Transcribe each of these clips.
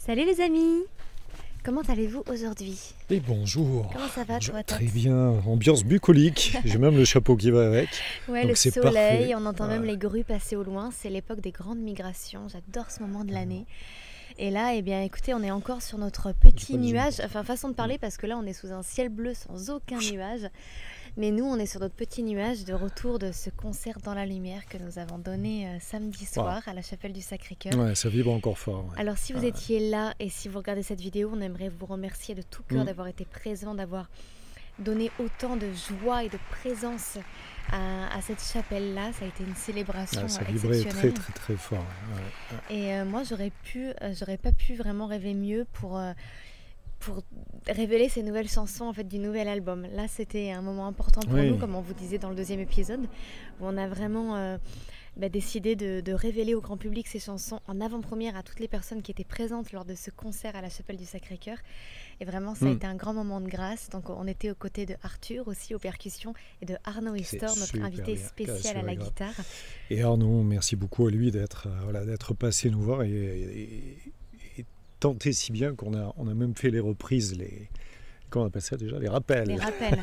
Salut les amis! Comment allez-vous aujourd'hui? Et bonjour. Comment ça va toi, Très bien, ambiance bucolique, j'ai même le chapeau qui va avec. Ouais, donc le c'est soleil, parfait. on entend même les grues passer au loin, c'est l'époque des grandes migrations, j'adore ce moment de l'année. Et là, eh bien écoutez, on est encore sur notre petit nuage, enfin façon de parler parce que là on est sous un ciel bleu sans aucun nuage. Mais nous, on est sur notre petit nuage de retour de ce concert dans la lumière que nous avons donné samedi soir à la chapelle du Sacré-Cœur. Ouais, ça vibre encore fort. Ouais. Alors si vous étiez là et si vous regardez cette vidéo, on aimerait vous remercier de tout cœur d'avoir été présent, d'avoir donné autant de joie et de présence à cette chapelle-là. Ça a été une célébration ça vibrait exceptionnelle. très fort. Ouais. Et moi, j'aurais pas pu vraiment rêver mieux pour révéler ces nouvelles chansons en fait, du nouvel album. Là, c'était un moment important pour nous, comme on vous disait dans le deuxième épisode, où on a vraiment décidé de révéler au grand public ces chansons en avant-première à toutes les personnes qui étaient présentes lors de ce concert à la chapelle du Sacré-Cœur. Et vraiment, ça a été un grand moment de grâce. Donc, on était aux côtés de Arthur aussi aux percussions et de Arnaud Histor, notre invité spécial à la guitare. Et Arnaud, merci beaucoup à lui d'être passé nous voir et tenté si bien qu'on a même fait les reprises, comment on appelle ça déjà, les rappels. Les rappels.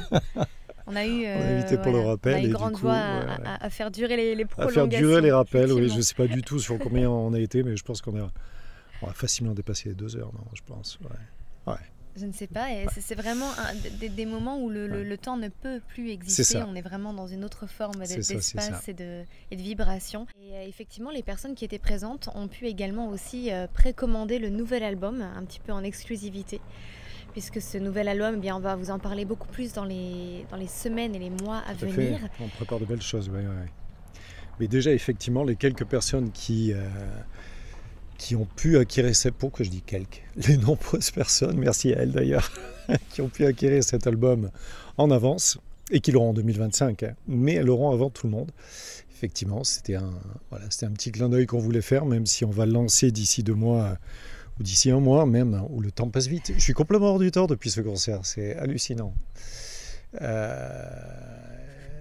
On a eu invité pour le rappel. On a eu et grande du coup, joie à faire durer les prolongations. À faire durer les rappels, oui. Je ne sais pas du tout sur combien on a été, mais je pense qu'on a facilement dépassé les 2 heures, non, je pense. Ouais. Je ne sais pas, et c'est vraiment des moments où le temps ne peut plus exister. On est vraiment dans une autre forme d'espace et de vibration. Et effectivement, les personnes qui étaient présentes ont pu également aussi précommander le nouvel album, un petit peu en exclusivité. Puisque ce nouvel album, eh bien, on va vous en parler beaucoup plus dans les semaines et les mois à venir. On prépare de belles choses, ouais. Mais déjà, effectivement, les quelques personnes qui ont pu acquérir pourquoi je dis quelques, les nombreuses personnes, merci à elles d'ailleurs, qui ont pu acquérir cet album en avance et qui l'auront en 2025, mais elles l'auront avant tout le monde. Effectivement, c'était un petit clin d'œil qu'on voulait faire, même si on va le lancer d'ici 2 mois ou d'ici 1 mois même, où le temps passe vite. Je suis complètement hors du temps depuis ce concert, c'est hallucinant.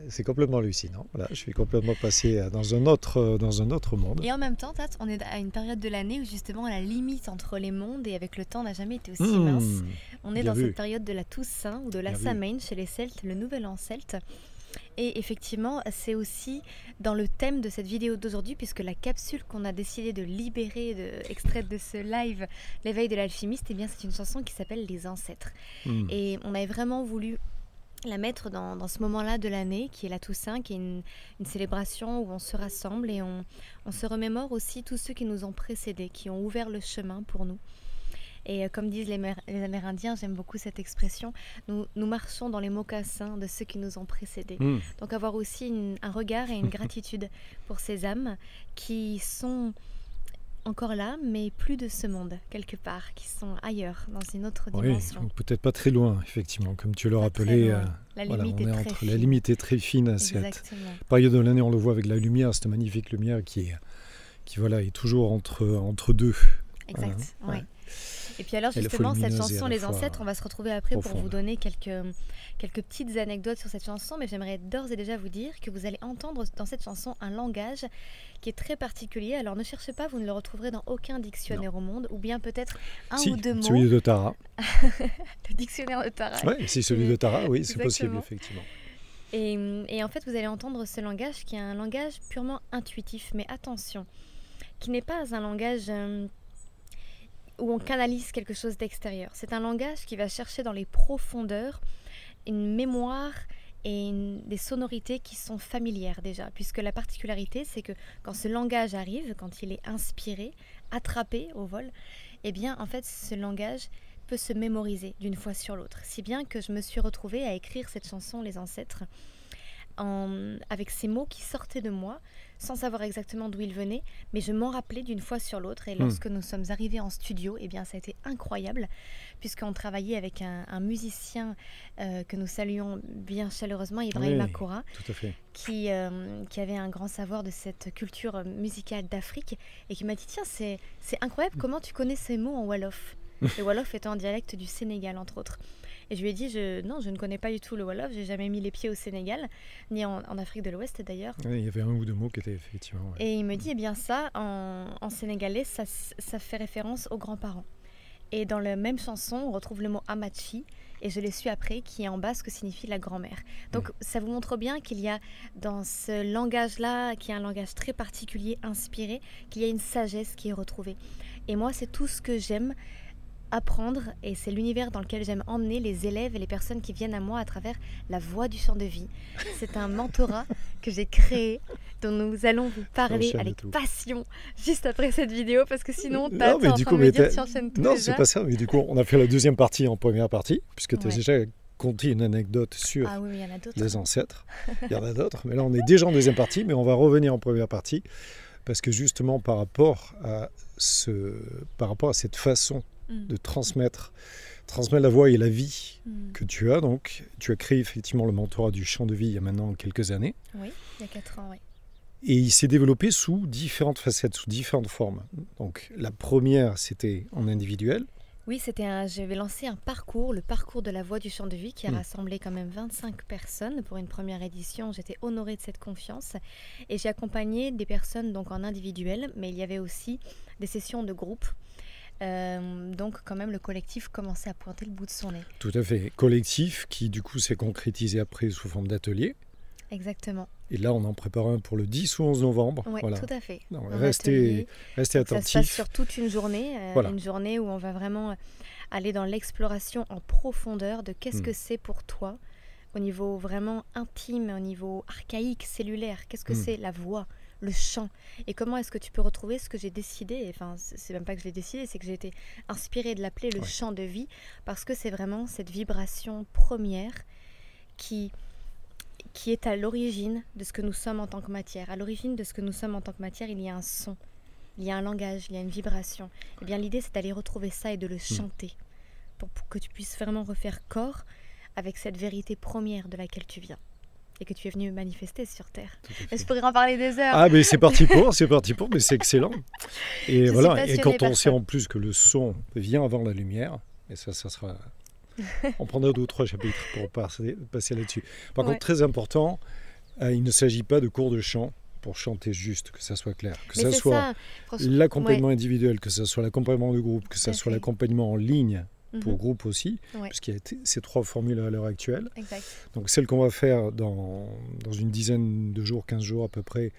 C'est complètement hallucinant. Voilà, je suis complètement passé dans un autre monde. Et en même temps, on est à une période de l'année où justement la limite entre les mondes et avec le temps n'a jamais été aussi mince. On est dans cette période de la Toussaint ou de la Samhain chez les Celtes, le nouvel an celte. Et effectivement, c'est aussi dans le thème de cette vidéo d'aujourd'hui, puisque la capsule qu'on a décidé de libérer, extraite de ce live, l'éveil de l'alchimiste, eh bien, c'est une chanson qui s'appelle Les Ancêtres. Et on avait vraiment voulu la mettre dans ce moment-là de l'année, qui est la Toussaint, qui est une célébration où on se rassemble et on se remémore aussi tous ceux qui nous ont précédés, qui ont ouvert le chemin pour nous. Et comme disent les Amérindiens, j'aime beaucoup cette expression, nous marchons dans les mocassins de ceux qui nous ont précédés. Donc avoir aussi un regard et une gratitude pour ces âmes qui sont encore là, mais plus de ce monde, quelque part, qui sont ailleurs, dans une autre dimension. Oui, peut-être pas très loin, effectivement, comme tu l'as rappelé. La limite est très fine. La limite est très fine à cette période de l'année, on le voit avec la lumière, cette magnifique lumière qui est toujours entre deux. Exact, oui. Et puis alors justement, cette chanson Les Ancêtres, on va se retrouver après pour vous donner quelques petites anecdotes sur cette chanson, mais j'aimerais d'ores et déjà vous dire que vous allez entendre dans cette chanson un langage qui est très particulier. Alors ne cherchez pas, vous ne le retrouverez dans aucun dictionnaire au monde, ou bien peut-être un ou 2 mots. Celui de Tara. Le dictionnaire de Tara. Oui, si celui de Tara, oui, c'est possible, effectivement. Et en fait, vous allez entendre ce langage qui est un langage purement intuitif, mais attention, qui n'est pas un langage où on canalise quelque chose d'extérieur. C'est un langage qui va chercher dans les profondeurs une mémoire et des sonorités qui sont familières déjà, puisque la particularité, c'est que quand ce langage arrive, quand il est inspiré, attrapé au vol, eh bien, en fait, ce langage peut se mémoriser d'une fois sur l'autre. Si bien que je me suis retrouvée à écrire cette chanson, Les Ancêtres, avec ces mots qui sortaient de moi, sans savoir exactement d'où ils venaient, mais je m'en rappelais d'une fois sur l'autre. Et lorsque nous sommes arrivés en studio, eh bien, ça a été incroyable, puisqu'on travaillait avec un musicien que nous saluons bien chaleureusement, Ibrahim Akoura, qui avait un grand savoir de cette culture musicale d'Afrique, et qui m'a dit « Tiens, c'est incroyable, comment tu connais ces mots en Wolof ?» Le Wolof étant un dialecte du Sénégal, entre autres. Et je lui ai dit, non, je ne connais pas du tout le Wolof, j'ai jamais mis les pieds au Sénégal, ni en Afrique de l'Ouest d'ailleurs. Oui, il y avait 1 ou 2 mots qui étaient effectivement... Et il me dit, eh bien ça, en sénégalais, ça fait référence aux grands-parents. Et dans la même chanson, on retrouve le mot Amachi, et je l'ai su après, qui en basque signifie la grand-mère. Donc ça vous montre bien qu'il y a dans ce langage-là, qui est un langage très particulier, inspiré, qu'il y a une sagesse qui est retrouvée. Et moi, c'est tout ce que j'aime apprendre, et c'est l'univers dans lequel j'aime emmener les élèves et les personnes qui viennent à moi à travers la voix du chant de vie. C'est un mentorat que j'ai créé, dont nous allons vous parler avec passion juste après cette vidéo, parce que sinon t'es en train de me dire tu enchaînes tout. Non, c'est pas ça, mais du coup on a fait la deuxième partie en première partie, puisque tu as déjà conté une anecdote sur les ancêtres. Il y en a d'autres, mais là on est déjà en deuxième partie, mais on va revenir en première partie, parce que justement par rapport à cette façon de transmettre la voix et la vie que tu as. Donc, tu as créé effectivement le mentorat du chant de vie il y a maintenant quelques années. Oui, il y a 4 ans, oui. Et il s'est développé sous différentes facettes, sous différentes formes. Donc, la première, c'était en individuel. Oui, j'avais lancé un parcours, le parcours de la voix du chant de vie, qui a rassemblé quand même 25 personnes pour une première édition. J'étais honorée de cette confiance. Et j'ai accompagné des personnes donc en individuel, mais il y avait aussi des sessions de groupe. Donc quand même le collectif commençait à pointer le bout de son nez. Tout à fait, collectif qui du coup s'est concrétisé après sous forme d'atelier. Exactement. Et là on en prépare un pour le 10 ou 11 novembre. Oui, voilà. Tout à fait. Donc, restez attentifs. Ça se passe sur toute une journée, une journée où on va vraiment aller dans l'exploration en profondeur de qu'est-ce que c'est pour toi, au niveau vraiment intime, au niveau archaïque, cellulaire, qu'est-ce que c'est la voix, le chant, et comment est-ce que tu peux retrouver ce que j'ai décidé, enfin c'est même pas que je l'ai décidé, c'est que j'ai été inspirée de l'appeler le chant de vie, parce que c'est vraiment cette vibration première qui est à l'origine de ce que nous sommes en tant que matière. À l'origine de ce que nous sommes en tant que matière, il y a un son, il y a un langage, il y a une vibration. Et bien l'idée c'est d'aller retrouver ça et de le chanter, pour que tu puisses vraiment refaire corps avec cette vérité première de laquelle tu viens et que tu es venu manifester sur Terre. Et je pourrais en parler des heures. Ah, mais c'est parti pour, mais c'est excellent. Et voilà, et quand on sait en plus que le son vient avant la lumière, et ça sera... On prendra 2 ou 3 chapitres pour passer là-dessus. Par contre, très important, il ne s'agit pas de cours de chant pour chanter juste, que ça soit clair. Que ça soit l'accompagnement individuel, que ça soit l'accompagnement de groupe, que ça soit l'accompagnement en ligne, pour groupe aussi, puisqu'il y a ces 3 formules à l'heure actuelle. Exact. Donc celle qu'on va faire dans une dizaine de jours, 15 jours à peu près,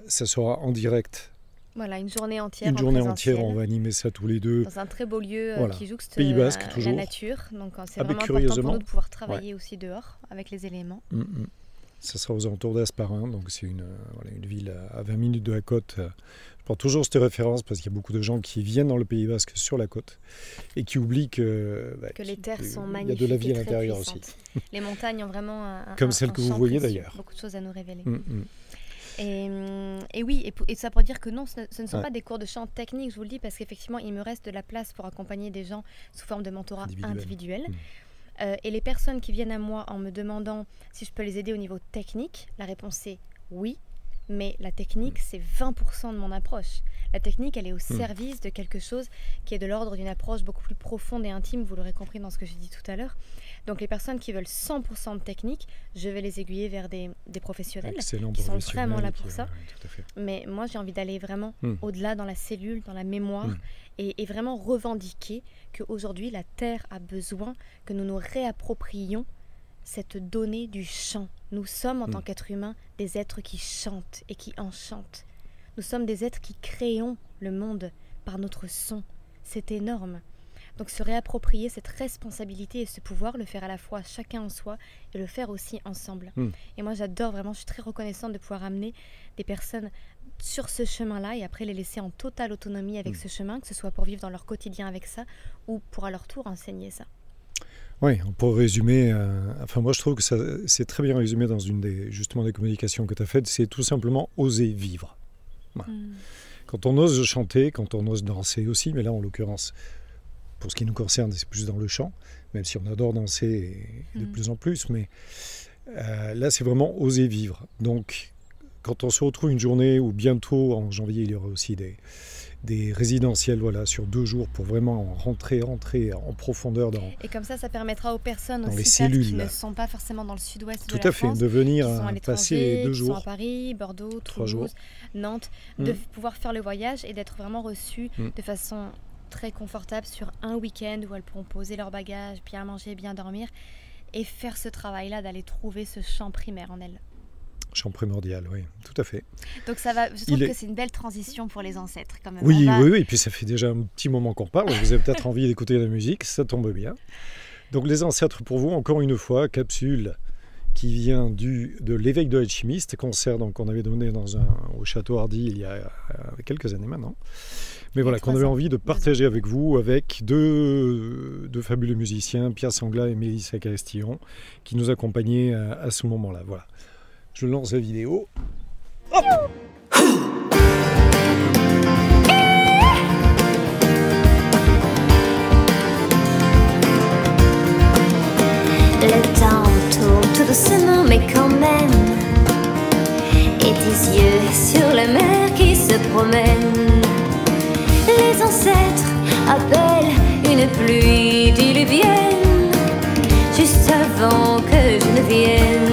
ça sera en direct. Voilà, une journée entière. Une journée entière, on va animer ça tous les deux. Dans un très beau lieu qui jouxte Pays Basque, la nature. Donc c'est vraiment important pour nous de pouvoir travailler aussi dehors avec les éléments. Ça sera aux alentours d'Asparin, donc c'est une ville à 20 minutes de la côte. Je prends toujours cette référence parce qu'il y a beaucoup de gens qui viennent dans le Pays Basque sur la côte et qui oublient que les terres sont magnifiques. Il y a de la vie à l'intérieur aussi. Les montagnes ont vraiment comme celle que vous voyez d'ailleurs. Beaucoup de choses à nous révéler. Et oui, et ça pour dire que non, ce ne sont pas des cours de chant techniques, je vous le dis, parce qu'effectivement, il me reste de la place pour accompagner des gens sous forme de mentorat individuel. Et les personnes qui viennent à moi en me demandant si je peux les aider au niveau technique, la réponse est oui, mais la technique, c'est 20% de mon approche. La technique, elle est au service de quelque chose qui est de l'ordre d'une approche beaucoup plus profonde et intime, vous l'aurez compris dans ce que j'ai dit tout à l'heure. Donc les personnes qui veulent 100% de technique, je vais les aiguiller vers des professionnels qui sont vraiment là pour ça. Mais moi, j'ai envie d'aller vraiment au-delà dans la cellule, dans la mémoire, et vraiment revendiquer qu'aujourd'hui, la Terre a besoin que nous nous réapproprions cette donnée du chant. Nous sommes, en tant qu'êtres humains, des êtres qui chantent et qui enchantent. Nous sommes des êtres qui créons le monde par notre son. C'est énorme. Donc se réapproprier cette responsabilité et ce pouvoir, le faire à la fois chacun en soi et le faire aussi ensemble. Et moi j'adore vraiment, je suis très reconnaissante de pouvoir amener des personnes sur ce chemin-là et après les laisser en totale autonomie avec ce chemin, que ce soit pour vivre dans leur quotidien avec ça ou pour à leur tour enseigner ça. Oui, on pourrait résumer, moi je trouve que ça, c'est très bien résumé dans une des communications que tu as faites, c'est tout simplement oser vivre. Voilà. Quand on ose chanter, quand on ose danser aussi, mais là en l'occurrence, pour ce qui nous concerne, c'est plus dans le chant, même si on adore danser et de plus en plus, mais là c'est vraiment oser vivre. Donc quand on se retrouve une journée où bientôt en janvier il y aura aussi des résidentiels sur 2 jours pour vraiment rentrer en profondeur dans et comme ça permettra aux personnes dans aussi les cellules, qui ne sont pas forcément dans le sud-ouest tout de la à fait, France, de venir passer 2 jours, qui sont à Paris, Bordeaux, 3 jours. Toulouse, Nantes, de pouvoir faire le voyage et d'être vraiment reçus de façon très confortables sur un week-end où elles pourront poser leurs bagages, bien manger, bien dormir et faire ce travail-là d'aller trouver ce champ primaire en elles. Champ primordial, oui, tout à fait. Donc ça va, je trouve que c'est une belle transition pour les ancêtres quand même. Oui, oui, et puis ça fait déjà un petit moment qu'on parle, vous avez peut-être envie d'écouter la musique, ça tombe bien. Donc les ancêtres pour vous, encore une fois, capsule qui vient de l'éveil de l'alchimiste, concert qu'on avait donné au Château Hardy il y a quelques années maintenant. Mais voilà, qu'on avait envie de partager avec vous, avec deux fabuleux musiciens, Pierre Sangla et Mélissa Castillon, qui nous accompagnaient à ce moment-là. Voilà. Je lance la vidéo. Hop ! Le temps tourne tout doucement, mais quand même. Et tes yeux sur la mer qui se promène. Les ancêtres appellent une pluie diluvienne, juste avant que je ne vienne.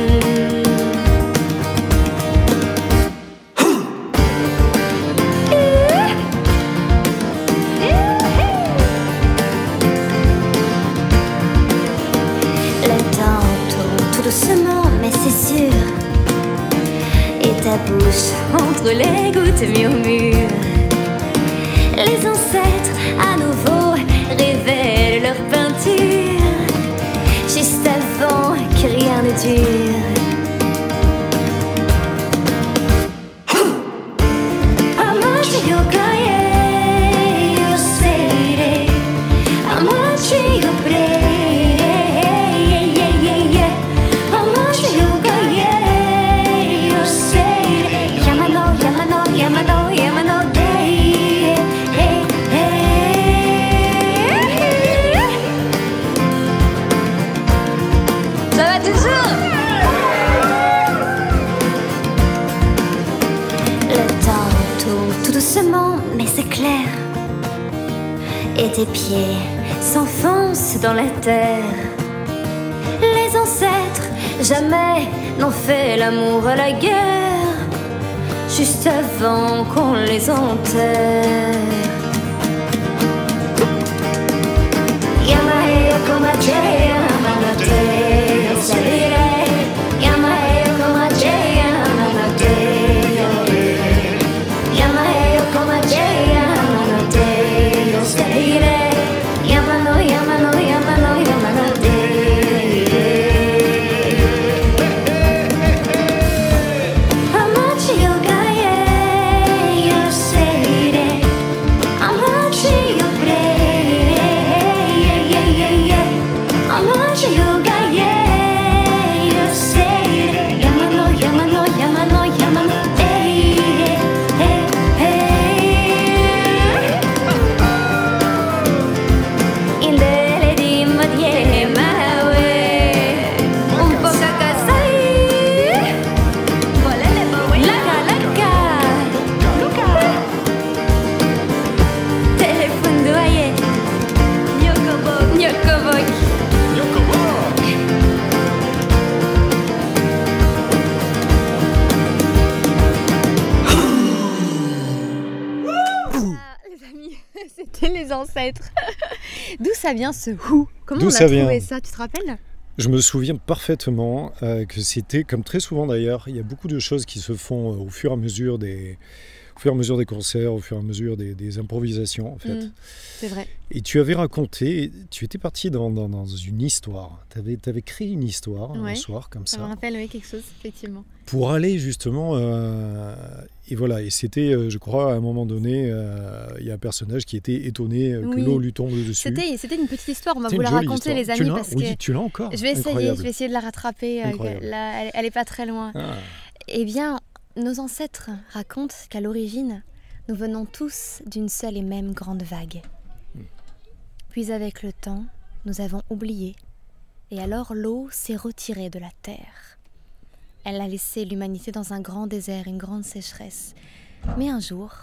Doucement, mais c'est sûr. Et ta bouche entre les gouttes murmure. Les ancêtres à nouveau révèlent leur peinture, juste avant que rien ne dure. Mais c'est clair. Et tes pieds s'enfoncent dans la terre. Les ancêtres jamais n'ont fait l'amour à la guerre, juste avant qu'on les enterre. Yamae komateya manateya salire. Yamae komateya manateya salire. Yamae komateya manateya salire. Yamano yamano yamano yamano de. Amachi yogaye yoseire. Amachi yobre. Amachi yogaye yoseire. Yamano yamano yamano yamano de. Indele di madie malawe. Un po' kakasai. Laka laka. Téléphone doyer. Nyokobok. Nyokobok. Les amis, c'était les ancêtres. D'où ça vient ce who? Comment D'où on a ça vient trouvé ça? Tu te rappelles? Je me souviens parfaitement que c'était, comme très souvent d'ailleurs, il y a beaucoup de choses qui se font au fur et à mesure des concerts, au fur et à mesure des improvisations en fait. C'est vrai. Et tu avais raconté, tu étais parti dans une histoire, tu avais créé une histoire un Ouais. soir comme Ça me ça, rappelle oui, quelque chose, effectivement. pour aller justement, et voilà, et c'était, je crois, à un moment donné, il y a un personnage qui était étonné que Oui. l'eau lui tombe dessus. C'était une petite histoire, on va C'est vous une la jolie raconter histoire. les Tu amis l'as parce Oui, que tu l'as encore. je vais Incroyable. essayer de la rattraper. Incroyable. Là, elle est pas très loin. Ah. Eh bien, nos ancêtres racontent qu'à l'origine, nous venons tous d'une seule et même grande vague. Puis avec le temps, nous avons oublié, et alors l'eau s'est retirée de la terre. Elle a laissé l'humanité dans un grand désert, une grande sécheresse. Mais un jour,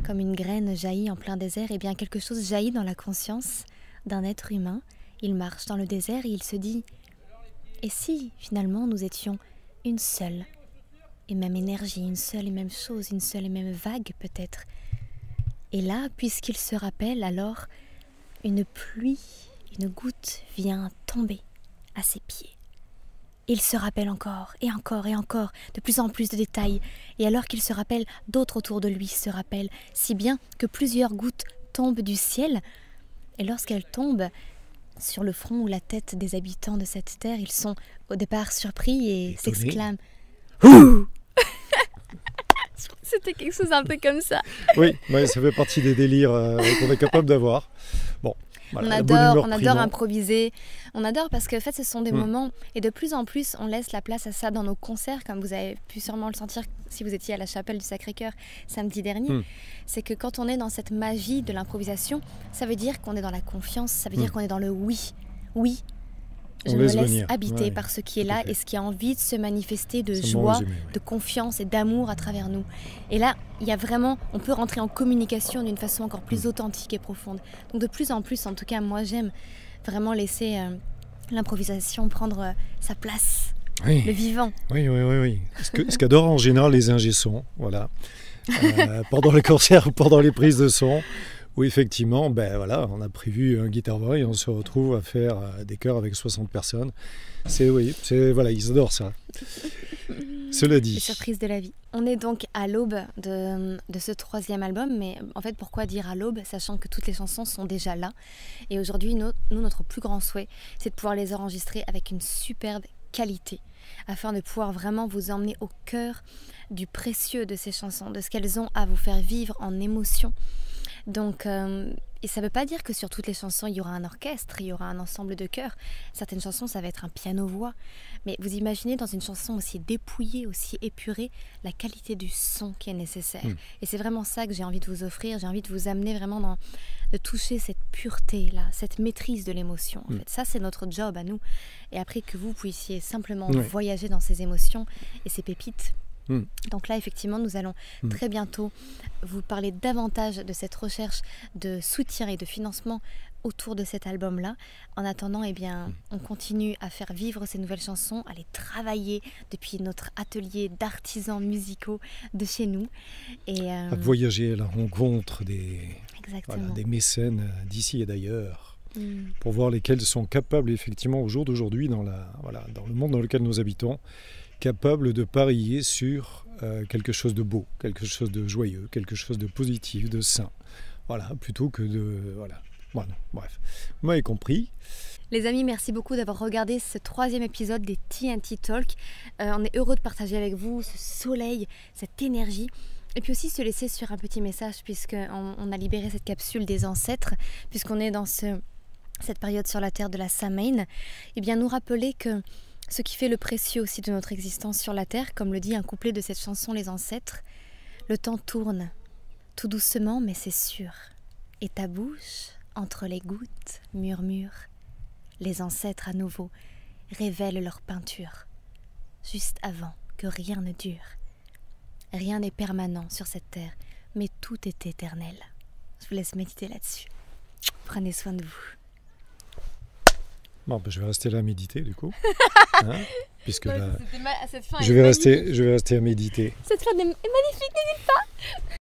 comme une graine jaillit en plein désert, eh bien quelque chose jaillit dans la conscience d'un être humain. Il marche dans le désert et il se dit « Et si, finalement, nous étions une seule et même énergie, une seule et même chose, une seule et même vague peut-être ?» Et là, puisqu'il se rappelle, alors, une pluie, une goutte vient tomber à ses pieds. Il se rappelle encore, et encore, et encore, de plus en plus de détails. Et alors qu'il se rappelle, d'autres autour de lui se rappellent, si bien que plusieurs gouttes tombent du ciel. Et lorsqu'elles tombent sur le front ou la tête des habitants de cette terre, ils sont au départ surpris et étonnés. s'exclament « Ouh !» C'était quelque chose un peu comme ça. Oui, ouais, ça fait partie des délires qu'on est capable d'avoir. Bon, voilà, la bonne humeur On adore primant. improviser, on adore parce que en fait ce sont des Mm. moments et de plus en plus on laisse la place à ça dans nos concerts, comme vous avez pu sûrement le sentir si vous étiez à la chapelle du Sacré-Cœur samedi dernier. Mm. C'est que quand on est dans cette magie de l'improvisation, ça veut dire qu'on est dans la confiance, ça veut dire qu'on est dans le oui. Oui, je On me laisse laisse venir. habiter Ouais, par ce qui est tout à là fait. et ce qui a envie de se manifester de C'est le bon joie, résumé, ouais. de confiance et d'amour à travers nous. Et là, il y a vraiment, on peut rentrer en communication d'une façon encore plus authentique et profonde. Donc de plus en plus, en tout cas, moi j'aime vraiment laisser l'improvisation prendre sa place, Oui. le vivant. Oui. Ce qu'adorent en général les ingé-sons, voilà. Pendant les concerts ou pendant les prises de son, où effectivement, ben voilà, on a prévu un Guitar Boy et on se retrouve à faire des chœurs avec 60 personnes. Voilà, ils adorent ça. Cela Les dit, surprises de la vie. On est donc à l'aube de ce 3e album, mais en fait, pourquoi dire à l'aube, sachant que toutes les chansons sont déjà là. Et aujourd'hui, nous, notre plus grand souhait, c'est de pouvoir les enregistrer avec une superbe qualité, afin de pouvoir vraiment vous emmener au cœur du précieux de ces chansons, de ce qu'elles ont à vous faire vivre en émotion. Donc, et ça ne veut pas dire que sur toutes les chansons, il y aura un orchestre, il y aura un ensemble de chœurs. Certaines chansons, ça va être un piano-voix. Mais vous imaginez dans une chanson aussi dépouillée, aussi épurée, la qualité du son qui est nécessaire. Et c'est vraiment ça que j'ai envie de vous offrir. J'ai envie de vous amener vraiment de toucher cette pureté-là, cette maîtrise de l'émotion. En fait. Ça, c'est notre job à nous. Et après que vous puissiez simplement voyager dans ces émotions et ces pépites. Donc là, effectivement, nous allons très bientôt vous parler davantage de cette recherche de soutien et de financement autour de cet album-là. En attendant, eh bien, on continue à faire vivre ces nouvelles chansons, à les travailler depuis notre atelier d'artisans musicaux de chez nous. Et, à voyager à la rencontre des mécènes d'ici et d'ailleurs, pour voir lesquels sont capables, effectivement, au jour d'aujourd'hui, dans le monde dans lequel nous habitons, capable de parier sur quelque chose de beau, quelque chose de joyeux, quelque chose de positif, de sain. Voilà, plutôt que de... Voilà, bref. Vous m'avez compris. Les amis, merci beaucoup d'avoir regardé ce 3e épisode des TNT Talk. On est heureux de partager avec vous ce soleil, cette énergie. Et puis aussi se laisser sur un petit message, puisqu'on a libéré cette capsule des ancêtres, puisqu'on est dans cette période sur la terre de la Samhain. Eh bien, nous rappeler que ce qui fait le précieux aussi de notre existence sur la terre, comme le dit un couplet de cette chanson Les Ancêtres, le temps tourne, tout doucement mais c'est sûr, et ta bouche, entre les gouttes, murmure. Les ancêtres à nouveau révèlent leur peinture, juste avant que rien ne dure. Rien n'est permanent sur cette terre, mais tout est éternel. Je vous laisse méditer là-dessus. Prenez soin de vous. Bon, je vais rester là à méditer, du coup. Puisque là, Cette fin je vais rester à méditer. Cette fin est magnifique, n'hésite pas.